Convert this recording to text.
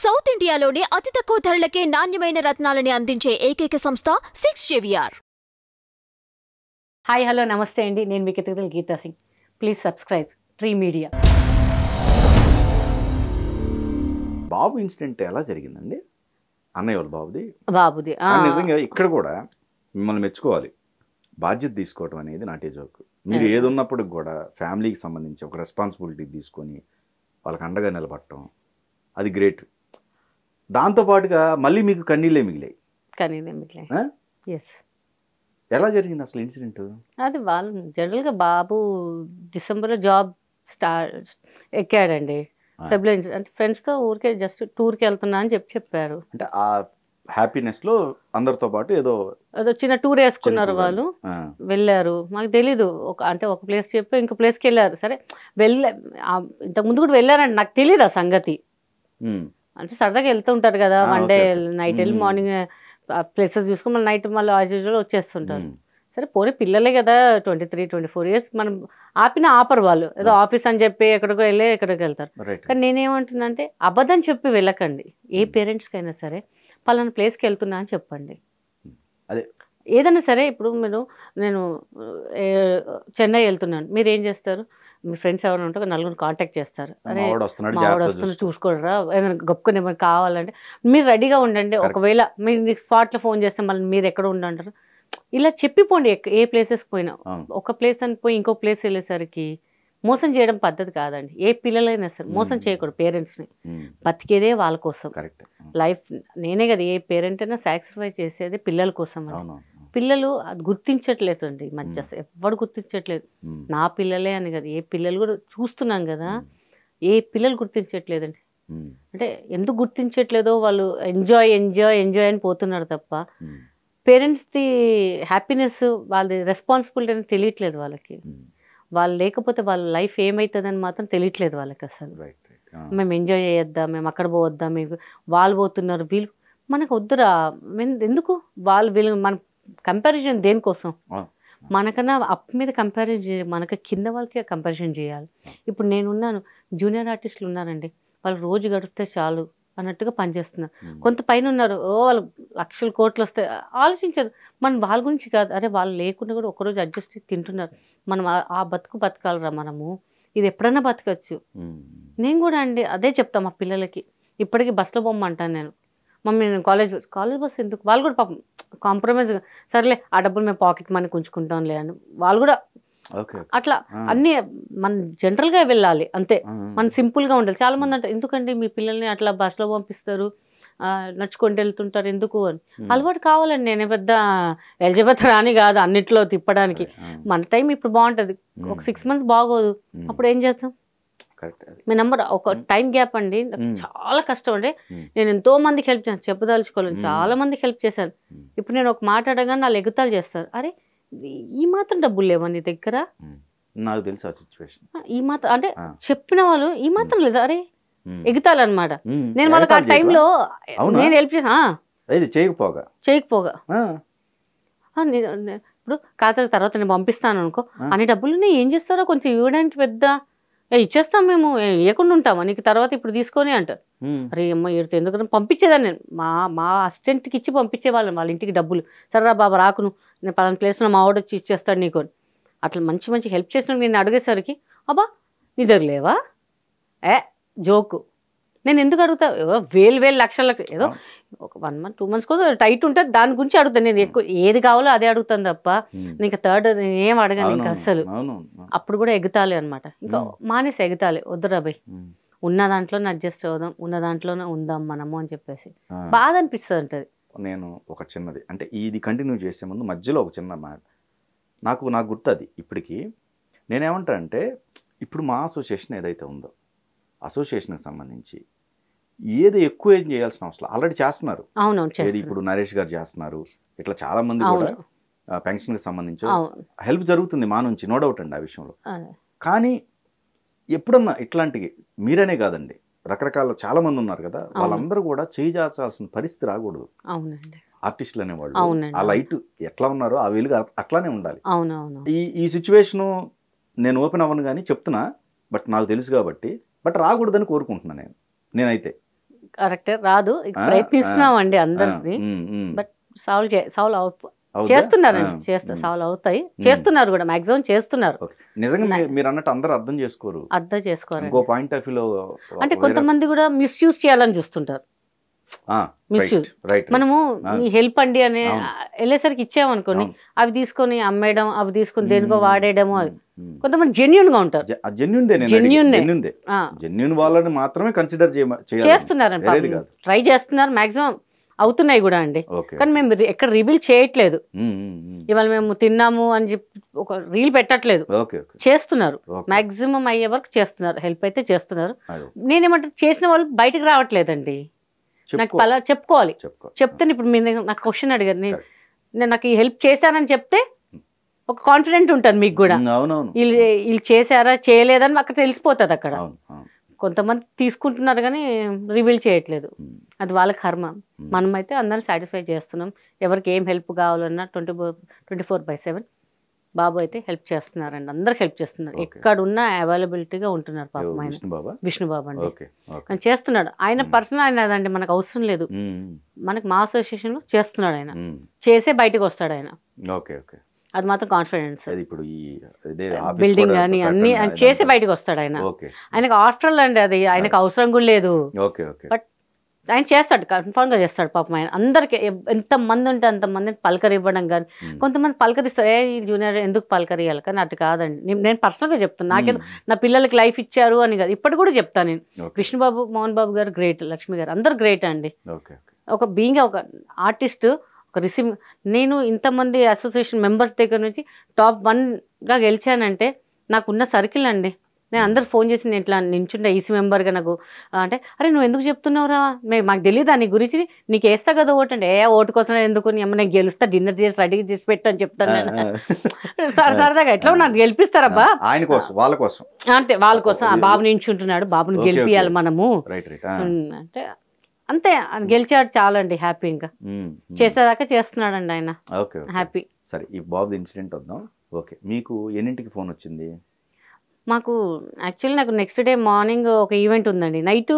South ఇండియాలోనే అతి తక్కువ ధరలకే నాణ్యమైన రత్నాలని అందించే ఏకైక సంస్థ 6JVR. హాయ్ హలో నమస్తే అండి, నేను మీ కితకితల Geeta Singh. Please subscribe 3 media. బాబు ఇన్సిడెంట్ ఎలా జరిగిందండి? అన్నయ్య వాళ్ళ బాబుది నిజంగా ఇక్కడ కూడా మిమ్మల్ని మెచ్చుకోవాలి. బాధ్యత తీసుకోవడం అనేది నాటే జోక్. మీరు ఏది ఉన్నప్పటికి కూడా ఫ్యామిలీకి సంబంధించి ఒక రెస్పాన్సిబిలిటీ తీసుకొని వాళ్ళకి అండగా నిలబడటం అది గ్రేట్. దాంతోపాటుగా మళ్ళీ మీకు కన్నీళ్ళే మిగిలాయి. ఎస్. ఎలా జరిగింది అసలు ఇన్సిడెంట్? అది వాళ్ళు జనరల్గా బాబు డిసెంబర్లో జాబ్ ఎక్కాడండి. ఫిబ్రవరి అంటే ఫ్రెండ్స్తో ఊరికే జస్ట్ టూర్కి వెళ్తున్నా అని చెప్పారు. అంటే ఆ హ్యాపీనెస్లో అందరితో పాటు ఏదో చిన్న టూర్ వేసుకున్నారు వాళ్ళు, వెళ్ళారు. మాకు తెలీదు, ఒక ప్లేస్ చెప్పి ఇంకో ప్లేస్కి వెళ్ళారు. సరే ఇంతకు ముందు కూడా వెళ్ళారండి, నాకు తెలియదు ఆ సంగతి. అంటే సరదాగా వెళ్తూ ఉంటారు కదా, వన్ డే నైట్ వెళ్ళి మార్నింగ్ ప్లేసెస్ చూసుకుని మళ్ళీ నైట్ మళ్ళీ యాజ్ యూజువల్ వచ్చేస్తుంటారు. సరే పోనీ పిల్లలే కదా, 23-24 years, మనం ఆపరు వాళ్ళు. ఏదో ఆఫీస్ అని చెప్పి ఎక్కడికో వెళ్ళి ఎక్కడికి వెళ్తారు. కానీ నేనేమంటున్నా అంటే అబద్ధం చెప్పి వెళ్ళకండి. ఏ పేరెంట్స్కైనా సరే పలానా ప్లేస్కి వెళ్తున్నా అని చెప్పండి. ఏదైనా సరే ఇప్పుడు నేను చెన్నై వెళ్తున్నాను, మీరు ఏం చేస్తారు? మీ ఫ్రెండ్స్ ఎవరైనా ఉంటే నలుగురు కాంటాక్ట్ చేస్తారు. అరే మా వాడు వస్తున్నా చూసుకోడరా, ఏమైనా గొప్పకొని ఏమైనా కావాలంటే మీరు రెడీగా ఉండండి. ఒకవేళ మీరు స్పాట్లో ఫోన్ చేస్తే మళ్ళీ మీరు ఎక్కడ ఉండంటారు, ఇలా చెప్పిపోండి. ఏ ప్లేసెస్కి పోయినా ఒక ప్లేస్ అని పోయి ఇంకో ప్లేస్ వెళ్ళేసరికి మోసం చేయడం పద్ధతి కాదండి. ఏ పిల్లలైనా సరే మోసం చేయకూడదు. పేరెంట్స్ని బతికేదే వాళ్ళ కోసం. లైఫ్ నేనే కదా, ఏ పేరెంట్ అయినా సాక్రిఫైస్ చేసేది పిల్లల కోసం. పిల్లలు అది గుర్తించట్లేదు అండి ఈ మధ్య, ఎవ్వడు గుర్తించట్లేదు. నా పిల్లలే అని కదా, ఏ పిల్లలు కూడా చూస్తున్నాం కదా, ఏ పిల్లలు గుర్తించట్లేదండి. అంటే ఎందుకు గుర్తించట్లేదో వాళ్ళు ఎంజాయ్ అని పోతున్నారు తప్ప పేరెంట్స్ది హ్యాపీనెస్, వాళ్ళది రెస్పాన్సిబిలిటీ అని తెలియట్లేదు వాళ్ళకి. వాళ్ళు లేకపోతే వాళ్ళ లైఫ్ ఏమవుతుందని మాత్రం తెలియట్లేదు వాళ్ళకి అసలు. మేము ఎంజాయ్ చేయొద్దా, మేము అక్కడ పోవద్దా, మేము వాళ్ళు పోతున్నారు వీళ్ళు మనకు వద్దురా. ఎందుకు వీళ్ళు మన కంపారిజన్ దేనికోసం? మనకన్నా అప్ మీద కంపారిజన్, మనకు కింద వాళ్ళకి కంపారిజన్ చేయాలి. ఇప్పుడు నేనున్నాను, జూనియర్ ఆర్టిస్టులు ఉన్నారండి, వాళ్ళు రోజు గడిపితే చాలు అన్నట్టుగా పనిచేస్తున్నారు. కొంత పైన ఉన్నారు, వాళ్ళు లక్షల కోట్లు వస్తాయి, ఆలోచించదు. మనం వాళ్ళ గురించి కాదు, అరే వాళ్ళు లేకుండా కూడా ఒకరోజు అడ్జస్ట్ తింటున్నారు, మనం ఆ బతకాలరా మనము, ఇది ఎప్పుడైనా బతకచ్చు. నేను కూడా అండి అదే చెప్తాను మా పిల్లలకి. ఇప్పటికీ బస్సులో బొమ్మంటాను నేను, మమ్మీ నేను కాలేజ్ బస్సు ఎందుకు? వాళ్ళు కూడా పాపం కాంప్రమైజ్, సరేలే ఆ డబ్బులు మేము పాకెట్ మనీ ఉంచుకుంటాంలే అని వాళ్ళు కూడా అట్లా అన్ని మన జనరల్గా వెళ్ళాలి అంతే, మనం సింపుల్గా ఉండాలి. చాలా మంది అంటే ఎందుకంటే మీ పిల్లల్ని అట్లా బస్సులో పంపిస్తారు, నడుచుకుంటూ వెళ్తుంటారు ఎందుకు అని. అలవాటు కావాలండి. నేను పెద్ద ఎలిజబెత్ రాణి కాదు అన్నిట్లో తిప్పడానికి. మన టైం ఇప్పుడు బాగుంటుంది, ఒక 6 months బాగోదు, అప్పుడు ఏం చేస్తాం? మీ నెంబర్ ఒక టైం గ్యాప్ అండి, చాలా కష్టం అండి. నేను ఎంతో మందికి హెల్ప్ చేశాను, చెప్పదలుచుకోలేను, చాలా మందికి హెల్ప్ చేశాను. ఇప్పుడు నేను ఒక మాట అడగానే వాళ్ళు ఎగుతాలు చేస్తారు, అరే ఈ మాత్రం డబ్బులు లేవా నీ దగ్గర? నాకు తెలుసు ఆ సిచ్యువేషన్. ఈ మాత్రం అంటే చెప్పిన వాళ్ళు ఈ మాత్రం లేదా, అరే ఎగుతాలన్నమాట. నేను వాళ్ళకి ఆ టైంలో నేను హెల్ప్ చేయకపోగా ఇప్పుడు ఖాతా తర్వాత నేను పంపిస్తాను అనుకో, అన్ని డబ్బులు ఏం చేస్తారో కొంచెం ఇవ్వడానికి పెద్ద ఇచ్చేస్తాం మేము, ఇవ్వకుండా ఉంటామా నీకు తర్వాత ఇప్పుడు తీసుకొని అంటారు. అరే అమ్మ ఈడితో ఎందుకు పంపించేదాన్ని నేను, మా అసిస్టెంట్కి ఇచ్చి పంపించేవాళ్ళని వాళ్ళ ఇంటికి డబ్బులు. సరేరా బాబా రాకును, నేను పలానా ప్లేస్లో మా వాడు వచ్చి ఇచ్చేస్తాడు నీకు. అట్లా మంచి హెల్ప్ చేసిన నేను అడిగేసరికి అబ్బా నీ దగ్గర లేవా, జోకు. నేను ఎందుకు అడుగుతా? వేలు లక్షలకు ఏదో ఒక 1 month 2 months కోసం టైట్ ఉంటుంది, దాని గురించి అడుగుతాను నేను. ఎక్కువ ఏది కావాలో అదే అడుగుతాను తప్ప ఇంకా థర్డ్ ఏం అడగాను ఇంకా అసలు. అప్పుడు కూడా ఎగుతాలి అనమాట, ఇంకా మానేసి ఎగుతాలి. వద్దురా భయ్, ఉన్న దాంట్లోనే అడ్జస్ట్ అవుదాం, ఉన్న దాంట్లోనే ఉందాం మనము అని చెప్పేసి బాధ అనిపిస్తుంది ఉంటుంది. నేను ఒక చిన్నది అంటే ఇది కంటిన్యూ చేసే ముందు మధ్యలో ఒక చిన్న మాట నాకు గుర్తుంది ఇప్పటికీ. నేనేమంటా అంటే ఇప్పుడు మా అసోసియేషన్ ఏదైతే ఉందో, అసోసియేషన్కి సంబంధించి ఏది ఎక్కువ ఏం చేయాల్సిన అవసరం, ఆల్రెడీ చేస్తున్నారు. ఏది ఇప్పుడు నరేష్ గారు చేస్తున్నారు, ఇట్లా చాలా మంది కూడా పెన్షన్కి సంబంధించి హెల్ప్ జరుగుతుంది మా నుంచి, నో డౌట్ అండి ఆ విషయంలో. కానీ ఎప్పుడన్నా ఇట్లాంటివి మీరనే కాదండి, రకరకాల చాలా మంది ఉన్నారు కదా, వాళ్ళందరూ కూడా చేయాల్సిన పరిస్థితి రాకూడదు. ఆర్టిస్టులు అనేవాళ్ళు ఆ లైట్ ఎట్లా ఉన్నారో ఆ వెలుగు అట్లానే ఉండాలి. ఈ సిచ్యువేషను నేను ఓపెన్ అవ్వను కానీ చెప్తున్నా, బట్ నాకు తెలుసు కాబట్టి, బట్ రాకూడదని కోరుకుంటున్నాను నేనైతే. కరెక్ట్ రాదు, ప్రయత్నిస్తున్నాం అండి అందరినీ, బట్ సాల్వ్ చేస్తున్నారండి, సాల్వ్ అవుతాయి, చేస్తున్నారు కూడా, మాక్సిమం చేస్తున్నారు. నిజంగా మీరు అన్నట్టు అందరూ అర్థం చేసుకోరు. ఇంకో పాయింట్ ఆఫ్ వ్యూలో అంటే కొంతమంది కూడా మిస్యూజ్ చేయాలని చూస్తుంటారు. మిస్యూజ్, మనము మీ హెల్ప్ అండి అని వెళ్ళేసరికి ఇచ్చామనుకోని అవి తీసుకొని అమ్మేయడం, అవి తీసుకొని దేనికో వాడేయడము. కొంతమంది జెన్యూన్ గా ఉంటారు, జెన్యూన్ వాళ్ళని మాత్రమే కన్సిడర్ చేస్తున్నారు, ట్రై చేస్తున్నారు, మాక్సిమం అవుతున్నాయి కూడా అండి. కానీ మేము ఎక్కడ రివీల్ చేయట్లేదు, ఇవాళ మేము తిన్నాము అని చెప్పి ఒక రీల్ పెట్టట్లేదు, చేస్తున్నారు, మాక్సిమం అయ్యే వరకు చేస్తున్నారు, హెల్ప్ అయితే చేస్తున్నారు. నేనేమంటే చేసిన వాళ్ళు బయటకు రావట్లేదండి, నాకు అలా చెప్పుకోవాలి, చెప్తే ఇప్పుడు మీరు నాకు క్వశ్చన్ అడిగారు, నేను నాకు ఈ హెల్ప్ చేశానని చెప్తే ఒక కాన్ఫిడెంట్ ఉంటుంది మీకు కూడా, వీళ్ళు చేశారా చేయలేదని అక్కడ తెలిసిపోతుంది. అక్కడ కొంతమంది తీసుకుంటున్నారు కానీ రివీల్ చేయట్లేదు, అది వాళ్ళ కర్మ. మనమైతే అందరిని సాటిస్ఫై చేస్తున్నాం, ఎవరికి ఏం హెల్ప్ కావాలన్నా 24/7 బాబు అయితే హెల్ప్ చేస్తున్నారండి, అందరికి హెల్ప్ చేస్తున్నారు, ఎక్కడున్నా అవైలబిలిటీగా ఉంటున్నారు. పాపం ఆయన విష్ణుబాబు అండి ఆయన చేస్తున్నాడు, ఆయన పర్సనల్ ఆయన అదండి, మనకు అవసరం లేదు, మనకి మా అసోసియేషన్ లో చేస్తున్నాడు ఆయన, చేసే బయటకు వస్తాడు ఆయన, అది మాత్రం కాన్ఫిడెన్స్. బిల్డింగ్ కానీ అన్ని చేసి బయటకు వస్తాడు ఆయన, ఆయనకు ఆఫ్టర్ అండి, అది ఆయనకు అవసరం కూడా లేదు, బట్ ఆయన చేస్తాడు, కన్ఫర్మ్ గా చేస్తాడు. పాపం ఆయన అందరికి ఎంతమంది ఉంటే అంతమందిని పలకరివ్వడం కానీ, కొంతమంది పలకరిస్తారు, ఈ జూనియర్ ఎందుకు పలకరియాలి, కానీ అటు కాదండి. నేను పర్సనల్గా చెప్తాను, నాకేదో నా పిల్లలకి లైఫ్ ఇచ్చారు అని కాదు, ఇప్పటి కూడా చెప్తాను నేను. విష్ణుబాబు, మోహన్ బాబు గారు గ్రేట్, లక్ష్మి గారు అందరు గ్రేట్ అండి. ఒక బీయింగ్ ఒక ఆర్టిస్ట్, ఒక నేను ఇంతమంది అసోసియేషన్ మెంబర్స్ దగ్గర నుంచి టాప్ 1గా గెలిచానంటే నాకున్న సర్కిల్ అండి. నేను అందరు ఫోన్ చేసి నేను ఇట్లా నించుంటే ఈసీ మెంబర్గా నాకు అంటే, అరే నువ్వు ఎందుకు చెప్తున్నావురా, మాకు తెలియదు నీ గురించి, నీకు వేస్తా కదా ఓటు అంటే, ఓటు కోసం ఎందుకు, నేను గెలుస్తా, డిన్నర్ చేసి రెడీ చేసి పెట్టు అని చెప్తాను నేను. సరదాగా ఎట్లా నాకు గెలిపిస్తారబ్బా, ఆయన కోసం వాళ్ళ కోసం, అంటే వాళ్ళ కోసం ఆ బాబు నించుంటున్నాడు, బాబుని గెలిపియాలి మనము అంటే అంతే. గెలిచాడు చాలా అండి, హ్యాపీ. ఇంకా చేసేదాకా చేస్తున్నాడండి ఆయన, హ్యాపీ. సరే, ఈ బాబు ఇన్సిడెంట్ వద్దాం. ఓకే, మీకు ఎన్నింటికి ఫోన్ వచ్చింది? మాకు యాక్చువల్లీ నాకు నెక్స్ట్ డే మార్నింగ్ ఒక ఈవెంట్ ఉందండి, నైట్